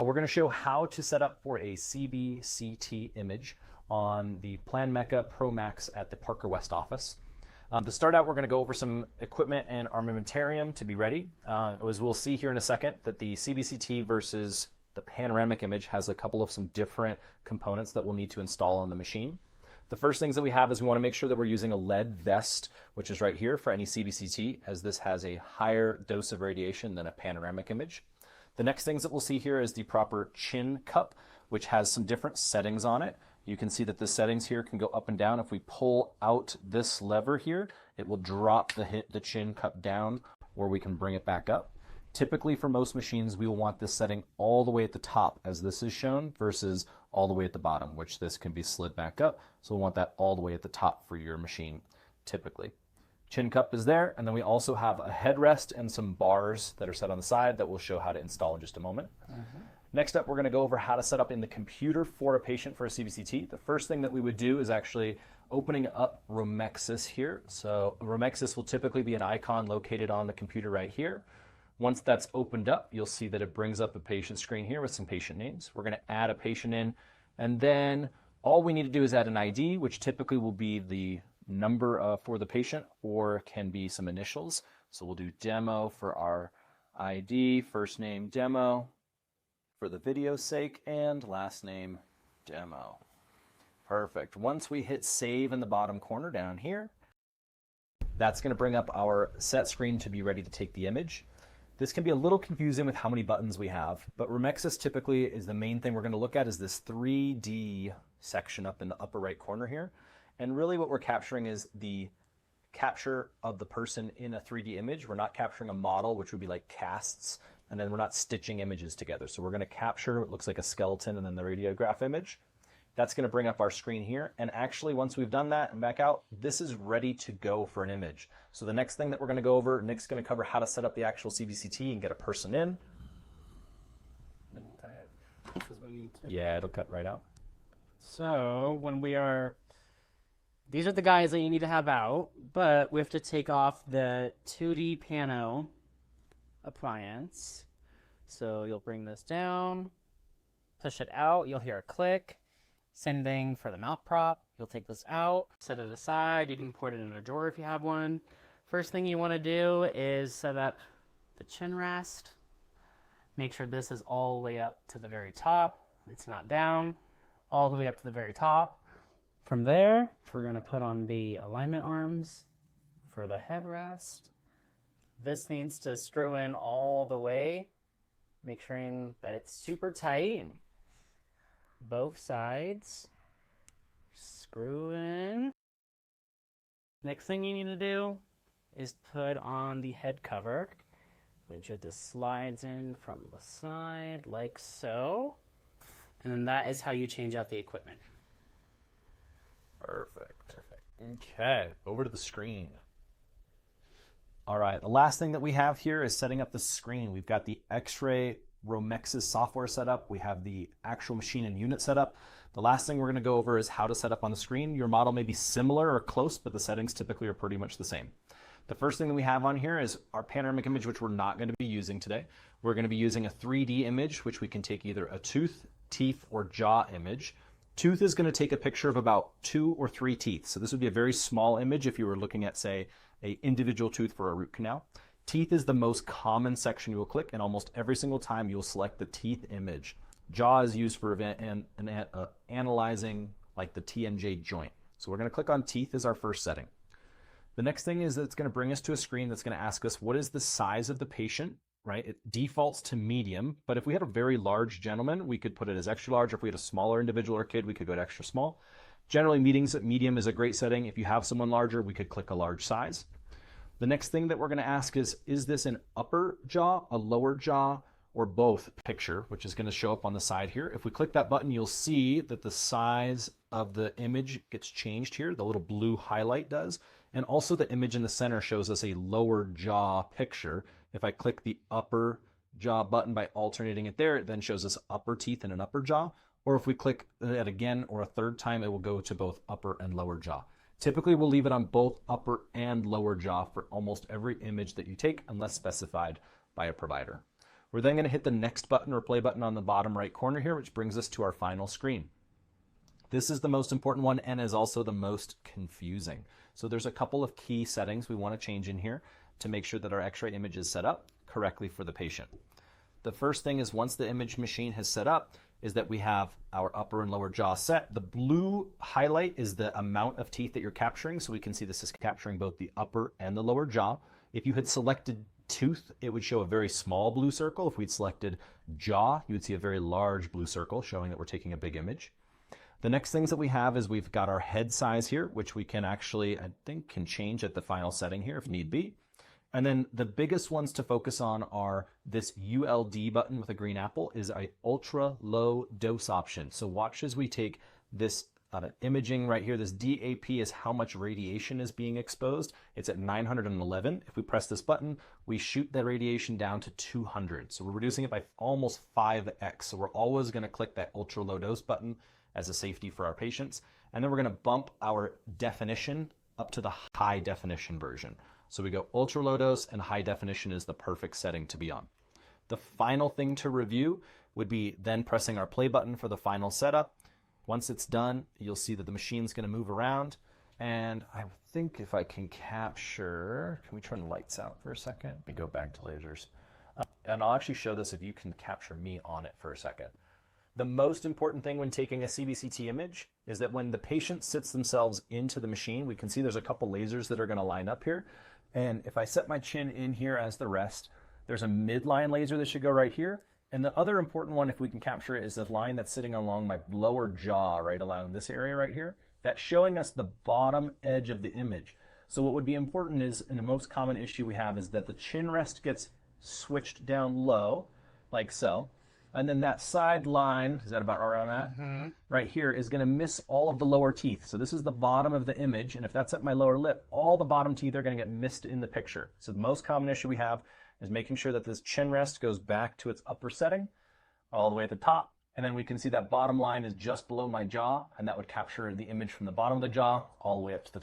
We're going to show how to set up for a CBCT image on the Plan Mecca Pro Max at the Parker West office. To start out, we're going to go over some equipment and armamentarium to be ready. As we'll see here in a second, that the CBCT versus the panoramic image has a couple of some different components that we'll need to install on the machine. The first things that we have is we want to make sure that we're using a lead vest, which is right here for any CBCT, as this has a higher dose of radiation than a panoramic image. The next things that we'll see here is the proper chin cup, which has some different settings on it. You can see that the settings here can go up and down. If we pull out this lever here, it will drop the chin cup down, or we can bring it back up. Typically for most machines, we will want this setting all the way at the top, as this is shown, versus all the way at the bottom, which this can be slid back up. So we'll want that all the way at the top for your machine, typically. Chin cup is there, and then we also have a headrest and some bars that are set on the side that we'll show how to install in just a moment. Next up, we're going to go over how to set up in the computer for a patient for a CBCT. The first thing that we would do is actually opening up Romexis here. So Romexis will typically be an icon located on the computer right here. Once that's opened up, you'll see that it brings up a patient screen here with some patient names. We're going to add a patient in, and then all we need to do is add an ID, which typically will be the number for the patient, or can be some initials. So we'll do demo for our ID, first name demo for the video's sake, and last name demo. Perfect. Once we hit save in the bottom corner down here, that's going to bring up our set screen to be ready to take the image. This can be a little confusing with how many buttons we have, but Romexis typically is the main thing we're going to look at is this 3D section up in the upper right corner here. And really what we're capturing is the capture of the person in a 3D image. We're not capturing a model, which would be like casts, and then we're not stitching images together. So we're going to capture what looks like a skeleton and then the radiograph image. That's going to bring up our screen here. And actually, once we've done that and back out, this is ready to go for an image. So the next thing that we're going to go over, Nick's going to cover how to set up the actual CBCT and get a person in. Yeah, it'll cut right out. So when these are the guys that you need to have out, but we have to take off the 2D pano appliance. So you'll bring this down, push it out, you'll hear a click. Same thing for the mouth prop. You'll take this out, set it aside. You can put it in a drawer if you have one. First thing you want to do is set up the chin rest. Make sure this is all the way up to the very top. It's not down. All the way up to the very top. From there, we're going to put on the alignment arms for the headrest. This needs to screw in all the way, make sure that it's super tight. Both sides. Screw in. Next thing you need to do is put on the head cover, which just slides in from the side like so. And then that is how you change out the equipment. Perfect. Okay, over to the screen. All right, the last thing that we have here is setting up the screen. We've got the X-ray Romexis software set up. We have the actual machine and unit set up. The last thing we're going to go over is how to set up on the screen. Your model may be similar or close, but the settings typically are pretty much the same. The first thing that we have on here is our panoramic image, which we're not going to be using today. We're going to be using a 3D image, which we can take either a tooth, teeth, or jaw image. Tooth is going to take a picture of about 2 or 3 teeth. So this would be a very small image if you were looking at, say, an individual tooth for a root canal. Teeth is the most common section you will click, and almost every single time you'll select the teeth image. Jaw is used for analyzing like the TMJ joint. So we're going to click on teeth as our first setting. The next thing is that it's going to bring us to a screen that's going to ask us what is the size of the patient, right? It defaults to medium, but if we had a very large gentleman, we could put it as extra large. If we had a smaller individual or kid, we could go to extra small. Generally, medium is a great setting. If you have someone larger, we could click a large size. The next thing that we're going to ask is this an upper jaw, a lower jaw, or both picture, which is going to show up on the side here. If we click that button, you'll see that the size of the image gets changed here. The little blue highlight does. And also the image in the center shows us a lower jaw picture. If I click the upper jaw button by alternating it there, it then shows us upper teeth and an upper jaw. Or if we click it again or a third time, it will go to both upper and lower jaw. Typically, we'll leave it on both upper and lower jaw for almost every image that you take, unless specified by a provider. We're then going to hit the next button or play button on the bottom right corner here, which brings us to our final screen. This is the most important one and is also the most confusing. So there's a couple of key settings we want to change in here to make sure that our x-ray image is set up correctly for the patient. The first thing is, once the image machine has set up, is that we have our upper and lower jaw set. The blue highlight is the amount of teeth that you're capturing, so we can see this is capturing both the upper and the lower jaw. If you had selected tooth, it would show a very small blue circle. If we'd selected jaw, you would see a very large blue circle showing that we're taking a big image. The next things that we have is we've got our head size here, which we can actually, I think, can change at the final setting here if need be. And then the biggest ones to focus on are this ULD button with a green apple is a ultra low dose option. So watch as we take this imaging right here. This DAP is how much radiation is being exposed. It's at 911. If we press this button, we shoot that radiation down to 200. So we're reducing it by almost 5x. So we're always going to click that ultra low dose button as a safety for our patients. And then we're going to bump our definition up to the high definition version. So we go ultra low dose, and high definition is the perfect setting to be on. The final thing to review would be then pressing our play button for the final setup. Once it's done, you'll see that the machine's going to move around. And I think if I can capture, can we turn the lights out for a second? Let me go back to lasers. And I'll actually show this if you can capture me on it for a second. The most important thing when taking a CBCT image is that when the patient sits themselves into the machine, we can see there's a couple lasers that are going to line up here. And if I set my chin in here as the rest, there's a midline laser that should go right here. And the other important one, if we can capture it, is the line that's sitting along my lower jaw, right along this area right here. That's showing us the bottom edge of the image. So what would be important is, and the most common issue we have is that the chin rest gets switched down low, like so. And then that side line, is that about where I'm at? Mm-hmm. Right here is going to miss all of the lower teeth. So this is the bottom of the image. And if that's at my lower lip, all the bottom teeth are going to get missed in the picture. So the most common issue we have is making sure that this chin rest goes back to its upper setting all the way at the top. And then we can see that bottom line is just below my jaw, and that would capture the image from the bottom of the jaw all the way up to the top.